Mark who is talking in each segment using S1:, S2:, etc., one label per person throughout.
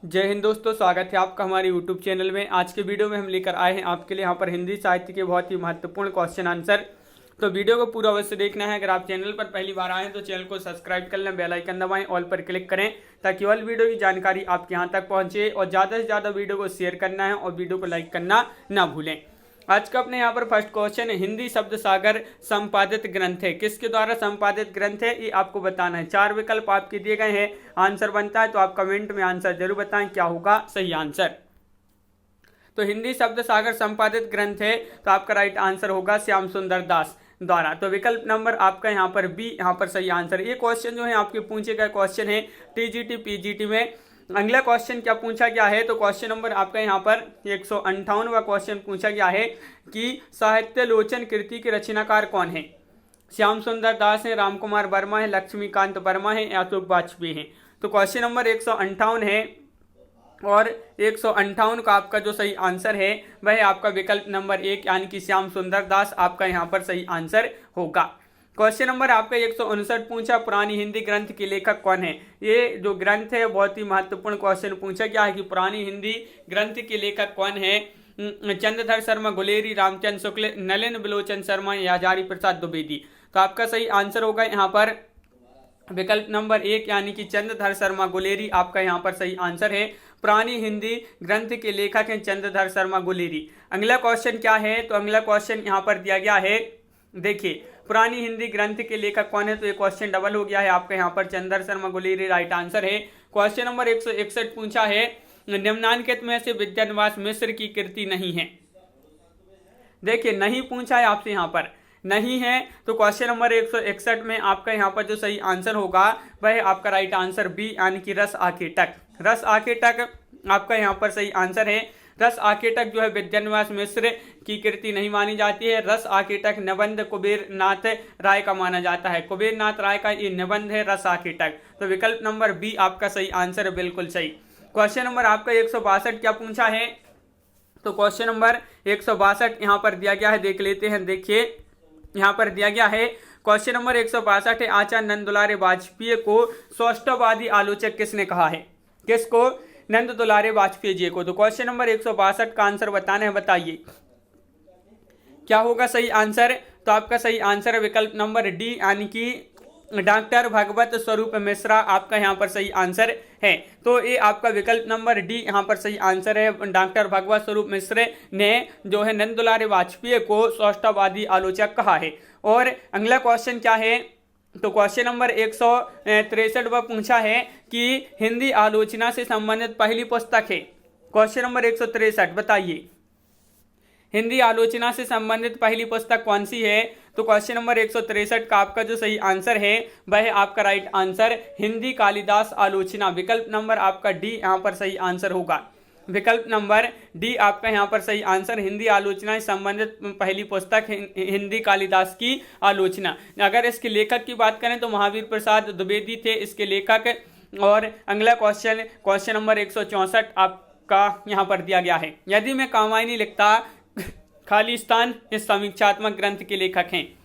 S1: जय हिंद दोस्तों, स्वागत है आपका हमारे यूट्यूब चैनल में। आज के वीडियो में हम लेकर आए हैं आपके लिए यहाँ पर हिंदी साहित्य के बहुत ही महत्वपूर्ण क्वेश्चन आंसर। तो वीडियो को पूरा अवश्य देखना है। अगर आप चैनल पर पहली बार आए हैं तो चैनल को सब्सक्राइब कर लें, बेल आइकन दबाएं, ऑल पर क्लिक करें ताकि ऑल वीडियो की जानकारी आपके यहाँ तक पहुँचे। और ज़्यादा से ज़्यादा वीडियो को शेयर करना है और वीडियो को लाइक करना ना भूलें। आज का अपने यहाँ पर फर्स्ट क्वेश्चन है, हिंदी शब्द सागर संपादित ग्रंथ है। किसके द्वारा संपादित ग्रंथ है ये आपको बताना है। 4 विकल्प आपके दिए गए हैं, आंसर बनता है तो आप कमेंट में आंसर जरूर बताएं क्या होगा सही आंसर। तो हिंदी शब्द सागर संपादित ग्रंथ है तो आपका राइट आंसर होगा श्याम सुंदर दास द्वारा। तो विकल्प नंबर आपका यहाँ पर बी यहाँ पर सही आंसर। ये क्वेश्चन जो है आपके पूछे गए क्वेश्चन है टीजीटी पीजीटी में। अगला क्वेश्चन क्या पूछा गया है, तो क्वेश्चन नंबर आपका यहाँ पर 158वां क्वेश्चन पूछा गया है कि साहित्य लोचन कृति के रचनाकार कौन है। श्याम सुंदर दास है, राम कुमार वर्मा है, लक्ष्मीकांत वर्मा है, अशोक वाजपेयी है। तो क्वेश्चन नंबर 158 है और 158 का आपका जो सही आंसर है वह आपका विकल्प नंबर 1 यानी कि श्याम सुंदर दास आपका यहाँ पर सही आंसर होगा। क्वेश्चन नंबर आपका 159 पूछा, पुरानी हिंदी ग्रंथ के लेखक कौन है। ये जो ग्रंथ है बहुत ही महत्वपूर्ण क्वेश्चन पूछा गया है कि पुरानी हिंदी ग्रंथ के लेखक कौन है। चंद्रधर शर्मा गुलेरी, रामचंद्र शुक्ल, नलिन बिलोचन शर्मा या हजारी प्रसाद द्विवेदी। तो आपका सही आंसर होगा यहाँ पर विकल्प नंबर 1 यानी कि चंद्रधर शर्मा गुलेरी आपका यहाँ पर सही आंसर है। पुरानी हिंदी ग्रंथ के लेखक हैं चंद्रधर शर्मा गुलेरी। अगला क्वेश्चन क्या है, तो अगला क्वेश्चन यहाँ पर दिया गया है, देखिए पुरानी हिंदी ग्रंथ के लेखक कौन है। तो ये क्वेश्चन डबल हो गया है आपका यहाँ पर चंद्रधर शर्मा गुलेरी राइट आंसर है। क्वेश्चन नंबर 161 पूछा है, निम्नलिखित में से विद्यानिवास मिश्र की कृति नहीं है। देखिए नहीं पूछा है आपसे यहाँ पर, नहीं है तो क्वेश्चन नंबर 161 में आपका यहाँ पर जो सही आंसर होगा वह आपका राइट आंसर बी यानी कि रस आकेटक। रस आकेटक आपका यहाँ पर सही आंसर है। रस आकेटक जो है विद्यानिवास मिश्र की कृति नहीं मानी जाती है। रस आकेटक निबंध कुबेर नाथ राय का माना जाता है। कुबेर नाथ राय का ये निबंध है रस आकेटक। तो विकल्प नंबर बी आपका सही आंसर है, बिल्कुल सही। क्वेश्चन नंबर आपका 162 क्या पूछा है, तो क्वेश्चन नंबर 162 यहाँ पर दिया गया है, देख लेते हैं। देखिए यहाँ पर दिया गया है क्वेश्चन नंबर 162 है, आचार्य नंद दुलारे वाजपेयी को सौष्ठववादी आलोचक किसने कहा है। किसको, नंद दुलारे वाजपेयी जी को। तो क्वेश्चन नंबर 162 का आंसर बताना है, बताइए क्या होगा सही आंसर। तो आपका सही आंसर है विकल्प नंबर डी यानी कि डॉक्टर भगवत स्वरूप मिश्रा आपका यहाँ पर सही आंसर है। तो ये आपका विकल्प नंबर डी यहाँ पर सही आंसर है। डॉक्टर भगवत स्वरूप मिश्र ने जो है नंद दुलारे वाजपेयी को सौष्ठववादी आलोचक कहा है। और अगला क्वेश्चन क्या है, तो क्वेश्चन नंबर 163 पूछा है कि हिंदी आलोचना से संबंधित पहली पुस्तक है। क्वेश्चन नंबर 163 बताइए हिंदी आलोचना से संबंधित पहली पुस्तक कौन सी है। तो क्वेश्चन नंबर 163 का आपका जो सही आंसर है वह आपका राइट आंसर हिंदी कालिदास आलोचना, विकल्प नंबर आपका डी यहाँ पर सही आंसर होगा। विकल्प नंबर डी आपका यहाँ पर सही आंसर, हिंदी आलोचना से संबंधित पहली पुस्तक हिंदी कालिदास की आलोचना। अगर इसके लेखक की बात करें तो महावीर प्रसाद द्विवेदी थे इसके लेखक। और अगला क्वेश्चन नंबर 164 आपका यहाँ पर दिया गया है, यदि मैं कामायनी लिखता खालिस्तान इस समीक्षात्मक ग्रंथ के लेखक हैं।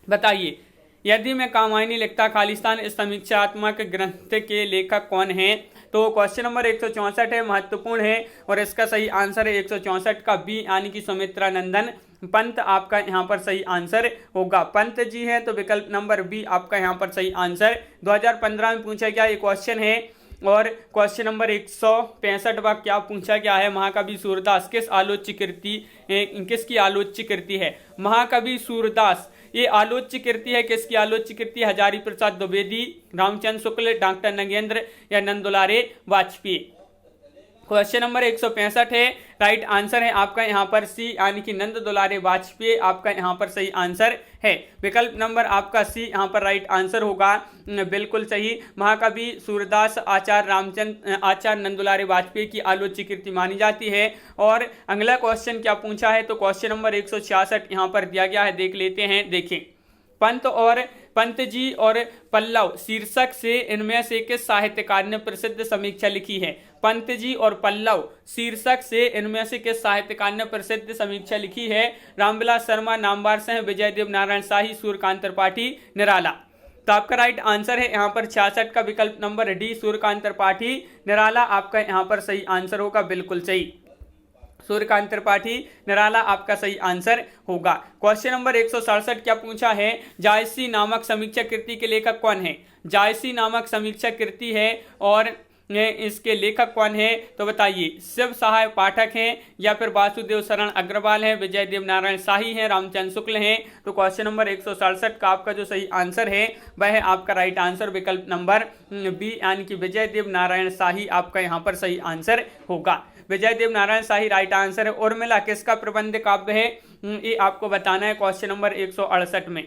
S1: बताइए यदि मैं कामायनी लिखता खालिस्तान इस समीक्षात्मक ग्रंथ के लेखक कौन हैं। तो क्वेश्चन नंबर 164 है, महत्वपूर्ण है और इसका सही आंसर है 164 का बी यानी कि सुमित्रा नंदन पंत आपका यहाँ पर सही आंसर होगा। पंत जी है तो विकल्प नंबर बी आपका यहाँ पर सही आंसर। 2015 में पूछा गया ये क्वेश्चन है। और क्वेश्चन नंबर 165 क्या पूछा गया है, महाकवि सूरदास किसकी आलोच्य कृति है। महाकवि सूरदास ये आलोच्य कृति है, किसकी आलोच्य कृति है, हजारी प्रसाद द्विवेदी, रामचंद्र शुक्ल, डॉक्टर नगेंद्र या नंद दुलारे वाजपेयी। क्वेश्चन नंबर 165 है, राइट आंसर है आपका यहाँ पर सी यानी कि नंद दुलारे वाजपेयी आपका यहाँ पर सही आंसर है। विकल्प नंबर आपका सी यहाँ पर राइट आंसर होगा, बिल्कुल सही। महाकवि सूरदास आचार्य नंद दुलारे वाजपेयी की आलोच्य कृति मानी जाती है। और अगला क्वेश्चन क्या पूछा है, तो क्वेश्चन नंबर 166 यहाँ पर दिया गया है, देख लेते हैं। देखिए पंत जी और पल्लव शीर्षक से इनमें से किस साहित्यकार ने प्रसिद्ध समीक्षा लिखी है। पंत जी और पल्लव शीर्षक से इनमें से किस साहित्यकार ने प्रसिद्ध समीक्षा लिखी है। रामविलास शर्मा, नामवर सिंह, विजयदेव नारायण शाही, सूर्यकांत त्रिपाठी, निराला। तो आपका राइट आंसर है यहाँ पर 66 का विकल्प नंबर डी, सूर्यकांत त्रिपाठी निराला आपका यहाँ पर सही आंसर होगा, बिल्कुल सही। सूर्यकांत त्रिपाठी निराला आपका सही आंसर होगा। क्वेश्चन नंबर 167 क्या पूछा है, जायसी नामक समीक्षा कृति के लेखक कौन है? जायसी नामक समीक्षा कृति है और इसके लेखक कौन है? तो बताइए, शिव सहाय पाठक हैं या फिर वासुदेव शरण अग्रवाल हैं, विजय देव नारायण शाही हैं, रामचंद्र शुक्ल हैं। तो क्वेश्चन नंबर 167 का आपका जो सही आंसर है वह है आपका राइट आंसर विकल्प नंबर बी, यानी कि विजय देव नारायण शाही आपका यहाँ पर सही आंसर होगा। विजय देव नारायण शाही राइट आंसर है। उर्मिला किसका प्रबंध काव्य है? ये आपको बताना है क्वेश्चन नंबर 168 में।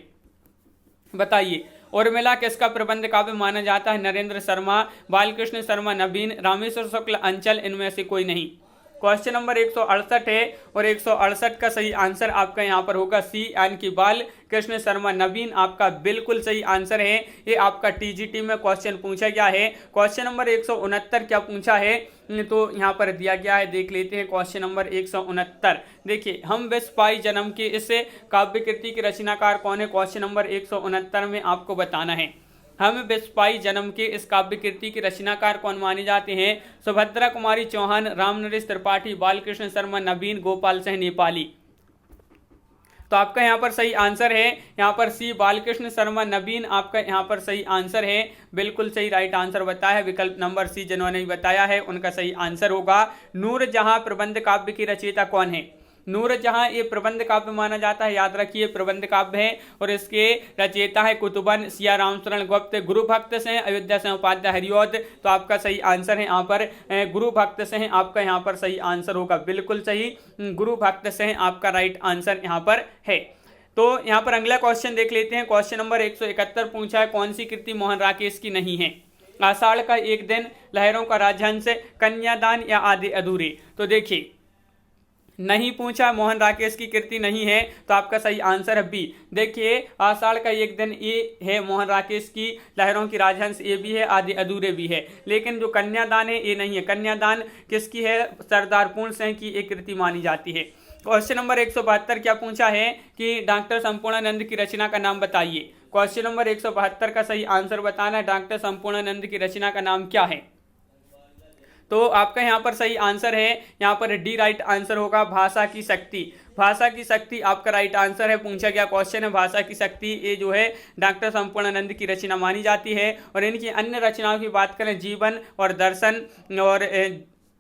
S1: बताइए, उर्मिला किसका प्रबंध काव्य माना जाता है? नरेंद्र शर्मा, बालकृष्ण शर्मा, नवीन, रामेश्वर शुक्ल, अंचल, इनमें से कोई नहीं। क्वेश्चन नंबर 168 है और 168 का सही आंसर आपका यहाँ पर होगा सी, यानी कि बाल कृष्ण शर्मा नवीन आपका बिल्कुल सही आंसर है। ये आपका टीजीटी में क्वेश्चन पूछा गया है। क्वेश्चन नंबर 169 क्या पूछा है तो यहाँ पर दिया गया है, देख लेते हैं। क्वेश्चन नंबर 169 देखिए, हम विश्व पाई जन्म के इस काव्य कृति के रचनाकार कौन है? क्वेश्चन नंबर 169 में आपको बताना है, हम विश्वपाई जन्म के इस काव्य कृति के रचनाकार कौन माने जाते हैं? सुभद्रा कुमारी चौहान, रामनरेश त्रिपाठी, बालकृष्ण शर्मा नवीन, गोपाल सिंह नेपाली। तो आपका यहाँ पर सही आंसर है यहाँ पर सी, बालकृष्ण शर्मा नवीन आपका यहाँ पर सही आंसर है, बिल्कुल सही राइट आंसर बताया है विकल्प नंबर सी। जिन्होंने बताया है उनका सही आंसर होगा। नूरजहां प्रबंध काव्य की रचयिता कौन है? नूरजहां ये प्रबंध काव्य माना जाता है, याद रखिए प्रबंध काव्य है और इसके रचयिता है कुतुबन, सिया रामचरण गुप्त, गुरु भक्त सिंह, अयोध्या सिंह उपाध्याय, हरिऔध। तो आपका सही आंसर है यहाँ पर गुरु भक्त सिंह आपका यहाँ पर सही आंसर होगा, बिल्कुल सही, गुरु भक्त सिंह आपका राइट आंसर यहाँ पर है। तो यहाँ पर अगला क्वेश्चन देख लेते हैं। क्वेश्चन नंबर 171 पूछा है, कौन सी कृति मोहन राकेश की नहीं है? आषाढ़ का एक दिन, लहरों का राजहंस, कन्यादान या आधे अधूरे। तो देखिए, नहीं पूछा, मोहन राकेश की कृति नहीं है, तो आपका सही आंसर है बी। देखिए, आषाढ़ का एक दिन ये है मोहन राकेश की, लहरों की राजहंस ये भी है, आधे अधूरे भी है, लेकिन जो कन्यादान है ये नहीं है। कन्यादान किसकी है? सरदार पूर्ण सिंह की एक कृति मानी जाती है। क्वेश्चन नंबर 172 क्या पूछा है कि डॉक्टर संपूर्णानंद की रचना का नाम बताइए। क्वेश्चन नंबर 172 का सही आंसर बताना है, डॉक्टर संपूर्णानंद की रचना का नाम क्या है? तो आपका यहाँ पर सही आंसर है यहाँ पर डी राइट आंसर होगा, भाषा की शक्ति। भाषा की शक्ति आपका राइट आंसर है। पूछा गया क्वेश्चन है भाषा की शक्ति, ये जो है डॉक्टर संपूर्णानंद की रचना मानी जाती है। और इनकी अन्य रचनाओं की बात करें, जीवन और दर्शन और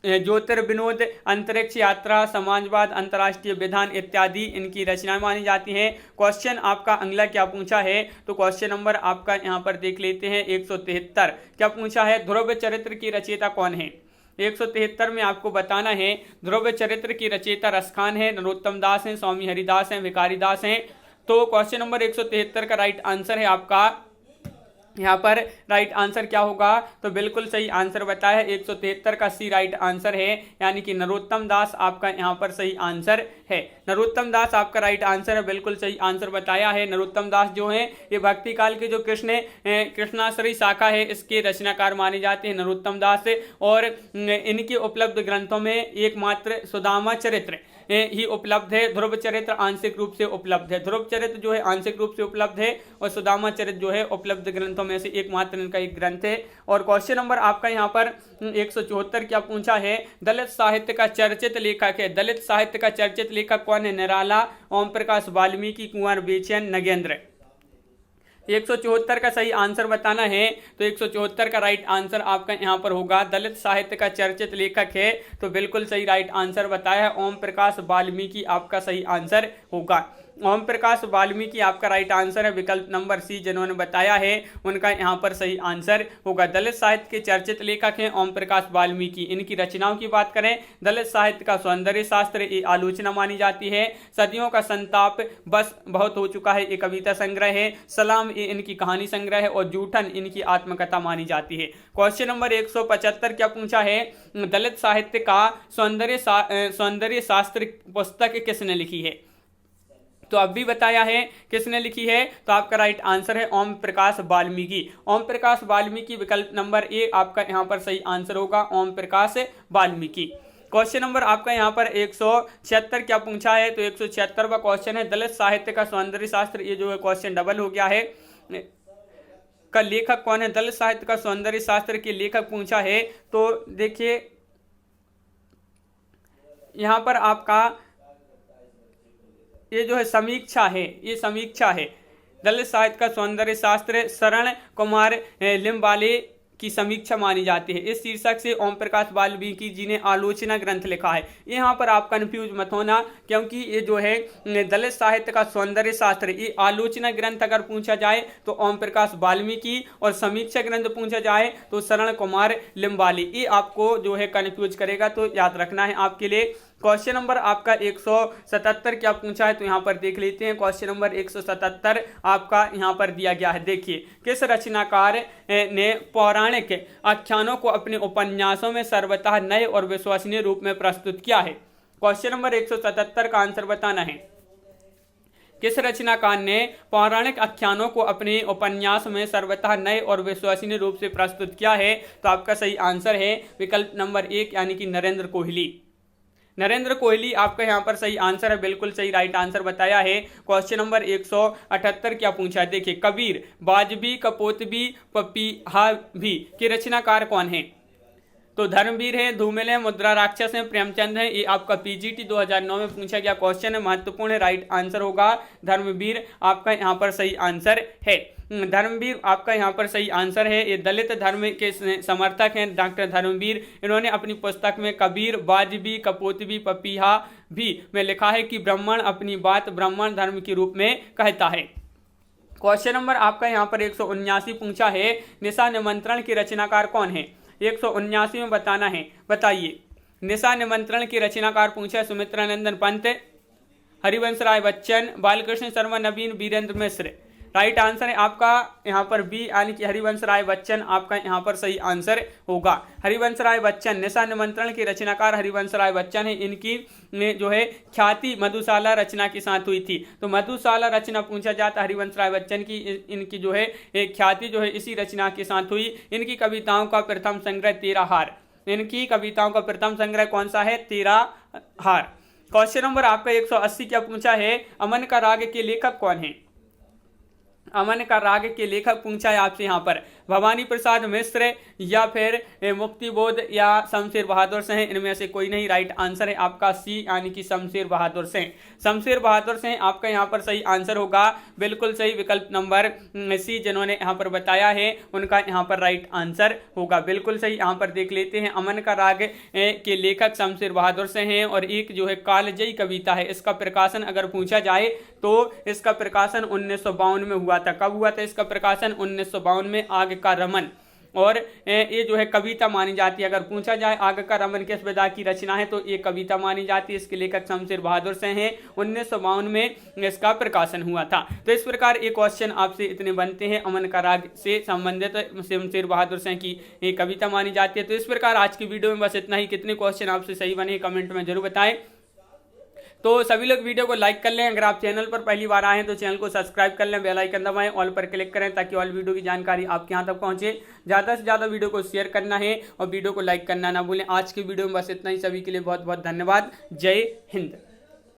S1: ज्योतिर्विनोद, अंतरिक्ष यात्रा, समाजवाद, अंतर्राष्ट्रीय विधान इत्यादि इनकी रचनाएं मानी जाती हैं। क्वेश्चन आपका अगला क्या पूछा है तो क्वेश्चन नंबर आपका यहाँ पर देख लेते हैं 173 क्या पूछा है, ध्रुव चरित्र की रचयिता कौन है? 173 में आपको बताना है ध्रुव चरित्र की रचयिता रसखान है, नरोत्तम दास हैं, स्वामी हरिदास हैं, भिखारी दास हैं। तो क्वेश्चन नंबर 173 का राइट आंसर है आपका यहाँ पर राइट आंसर क्या होगा तो बिल्कुल सही आंसर बताया है 173 का सी राइट आंसर है, यानी कि नरोत्तम दास आपका यहाँ पर सही आंसर है। नरोत्तम दास आपका राइट आंसर है, बिल्कुल सही आंसर बताया है। नरोत्तम दास जो है ये भक्ति काल के जो कृष्णाश्रयी शाखा है इसके रचनाकार माने जाते हैं नरोत्तम दास। और इनके उपलब्ध ग्रंथों में एकमात्र सुदामा चरित्र ही उपलब्ध है, ध्रुव चरित्र आंशिक रूप से उपलब्ध है। ध्रुव चरित्र जो है आंशिक रूप से उपलब्ध है और सुदामा चरित्र जो है उपलब्ध ग्रंथों में से एकमात्र इनका एक ग्रंथ है। और क्वेश्चन नंबर आपका यहाँ पर 174 क्या पूछा है, दलित साहित्य का चर्चित लेखक है। दलित साहित्य का चर्चित लेखक कौन है? निराला, ओम प्रकाश वाल्मीकि, कुंवर बेचैन, नगेंद्र। 174 का सही आंसर बताना है तो 174 का राइट आंसर आपका यहाँ पर होगा दलित साहित्य का चर्चित लेखक है, तो बिल्कुल सही राइट आंसर बताया है ओम प्रकाश वाल्मीकि आपका सही आंसर होगा। ओम प्रकाश वाल्मीकि आपका राइट आंसर है, विकल्प नंबर सी जिन्होंने बताया है उनका यहाँ पर सही आंसर होगा। दलित साहित्य के चर्चित लेखक हैं ओम प्रकाश वाल्मीकि। इनकी रचनाओं की बात करें, दलित साहित्य का सौंदर्य शास्त्र ये आलोचना मानी जाती है, सदियों का संताप बस बहुत हो चुका है ये कविता संग्रह है, सलाम ये इनकी कहानी संग्रह है और जूठन इनकी आत्मकथा मानी जाती है। क्वेश्चन नंबर 175 क्या पूछा है, दलित साहित्य का सौंदर्य शास्त्र पुस्तक किसने लिखी है? तो अब भी बताया है किसने लिखी है, तो आपका राइट आंसर है ओम प्रकाश वाल्मीकि। ओम प्रकाश वाल्मीकि विकल्प नंबर ए आपका यहाँ पर सही आंसर होगा, ओम प्रकाश वाल्मीकि। क्वेश्चन नंबर आपका यहाँ पर 176 क्या पूछा है, तो 176वां क्वेश्चन है दलित साहित्य का सौंदर्य शास्त्र, ये जो है क्वेश्चन डबल हो गया है। का लेखक कौन है? दलित साहित्य का सौंदर्य शास्त्र के लेखक पूछा है। तो देखिए यहाँ पर आपका ये जो है समीक्षा है, ये समीक्षा है। दलित साहित्य का सौंदर्य शास्त्र शरण कुमार लिम्बाले की समीक्षा मानी जाती है। इस शीर्षक से ओम प्रकाश वाल्मीकि जी ने आलोचना ग्रंथ लिखा है। यहाँ पर आप कंफ्यूज मत होना, क्योंकि ये जो है दलित साहित्य का सौंदर्य शास्त्र, ये आलोचना ग्रंथ अगर पूछा जाए तो ओम प्रकाश वाल्मीकि, और समीक्षा ग्रंथ पूछा जाए तो शरण कुमार लिम्बाले। ये आपको जो है कंफ्यूज करेगा, तो याद रखना है आपके लिए। क्वेश्चन नंबर आपका 177 क्या पूछा है, तो यहाँ पर देख लेते हैं। क्वेश्चन नंबर 177 आपका यहाँ पर दिया गया है। देखिए, किस रचनाकार ने पौराणिक आख्यानों को अपने उपन्यासों में सर्वतः नए और विश्वसनीय रूप में प्रस्तुत किया है? क्वेश्चन नंबर 177 का आंसर बताना है। किस रचनाकार ने पौराणिक आख्यानों को अपने उपन्यास में सर्वतः नए और विश्वसनीय रूप से प्रस्तुत किया है? तो आपका सही आंसर है विकल्प नंबर 1, यानी कि नरेंद्र कोहली। नरेंद्र कोहली आपका यहाँ पर सही आंसर है, बिल्कुल सही राइट आंसर बताया है। क्वेश्चन नंबर 178 क्या पूछा है? देखिए, कबीर, बाजबी, कपोतबी, पपीहा भी के रचनाकार कौन है? तो धर्मवीर है, धूमिल है, मुद्रा राक्षस है, प्रेमचंद है। ये आपका पीजीटी 2009 में पूछा गया क्वेश्चन है, महत्वपूर्ण है। राइट आंसर होगा धर्मवीर, आपका यहाँ पर सही आंसर है। धर्मवीर आपका यहाँ पर सही आंसर है। ये दलित धर्म के समर्थक हैं डॉक्टर धर्मवीर। इन्होंने अपनी पुस्तक में कबीर, बाजबी, कपोतबी, पपीहा भी में लिखा है कि ब्राह्मण अपनी बात ब्राह्मण धर्म के रूप में कहता है। क्वेश्चन नंबर आपका यहाँ पर 179 पूछा है, निशा निमंत्रण के रचनाकार कौन है? 179 में बताना है। बताइए, निशा निमंत्रण के रचनाकार पूछा है सुमित्रानंदन पंत, हरिवंश राय बच्चन, बालकृष्ण शर्मा, नवीन, वीरेंद्र मिश्र। राइट आंसर है आपका यहाँ पर बी, यानी कि हरिवंश राय बच्चन आपका यहाँ पर सही आंसर होगा। हरिवंश राय बच्चन, निशा निमंत्रण के रचनाकार हरिवंश राय बच्चन है। इनकी जो है ख्याति मधुशाला रचना के साथ हुई थी। तो मधुशाला रचना पूछा जाता हरिवंश राय बच्चन की, इनकी जो है एक ख्याति जो है इसी रचना के साथ हुई। इनकी कविताओं का प्रथम संग्रह 13 हार। इनकी कविताओं का प्रथम संग्रह कौन सा है? 13 हार। क्वेश्चन नंबर आपका 180 क्या पूछा है, अमन का राग के लेखक कौन है? अमन का राग के लेखक पूछा है आपसे यहाँ पर भवानी प्रसाद मिश्र या फिर मुक्तिबोध या शमशेर बहादुर सिंह। इनमें से कोई नहीं। राइट आंसर है आपका सी, यानी कि शमशेर बहादुर सिंह। शमशेर बहादुर सिंह आपका यहाँ पर सही आंसर होगा, बिल्कुल सही विकल्प नंबर सी जिन्होंने यहाँ पर बताया है उनका यहाँ पर राइट आंसर होगा, बिल्कुल सही। यहाँ पर देख लेते हैं, अमन का राग के लेखक शमशेर बहादुर सिंह हैं। और एक जो है कालजयी कविता है, इसका प्रकाशन अगर पूछा जाए तो इसका प्रकाशन 1952 में हुआ था। कब हुआ था इसका प्रकाशन? 1952 में। आग का रमन, और ये जो है कविता मानी जाती है। अगर पूछा जाए आग का रमन किस विधा की रचना है, तो ये कविता मानी जाती है। इसके लेखक शमशेर बहादुर सिंह हैं। 1952 में इसका प्रकाशन हुआ था। तो इस प्रकार ये क्वेश्चन आपसे इतने बनते हैं। अमन का राग से संबंधित शमशेर बहादुर सिंह की ये कविता मानी जाती है। तो इस प्रकार आज की वीडियो में बस इतना ही। कितने क्वेश्चन आपसे सही बने कमेंट में जरूर बताएं। तो सभी लोग वीडियो को लाइक कर लें। अगर आप चैनल पर पहली बार आए हैं तो चैनल को सब्सक्राइब कर लें, बेल आइकन दबाएं, ऑल पर क्लिक करें ताकि ऑल वीडियो की जानकारी आपके यहाँ तक पहुँचे। ज़्यादा से ज़्यादा वीडियो को शेयर करना है और वीडियो को लाइक करना ना भूलें। आज की वीडियो में बस इतना ही। सभी के लिए बहुत बहुत धन्यवाद। जय हिंद।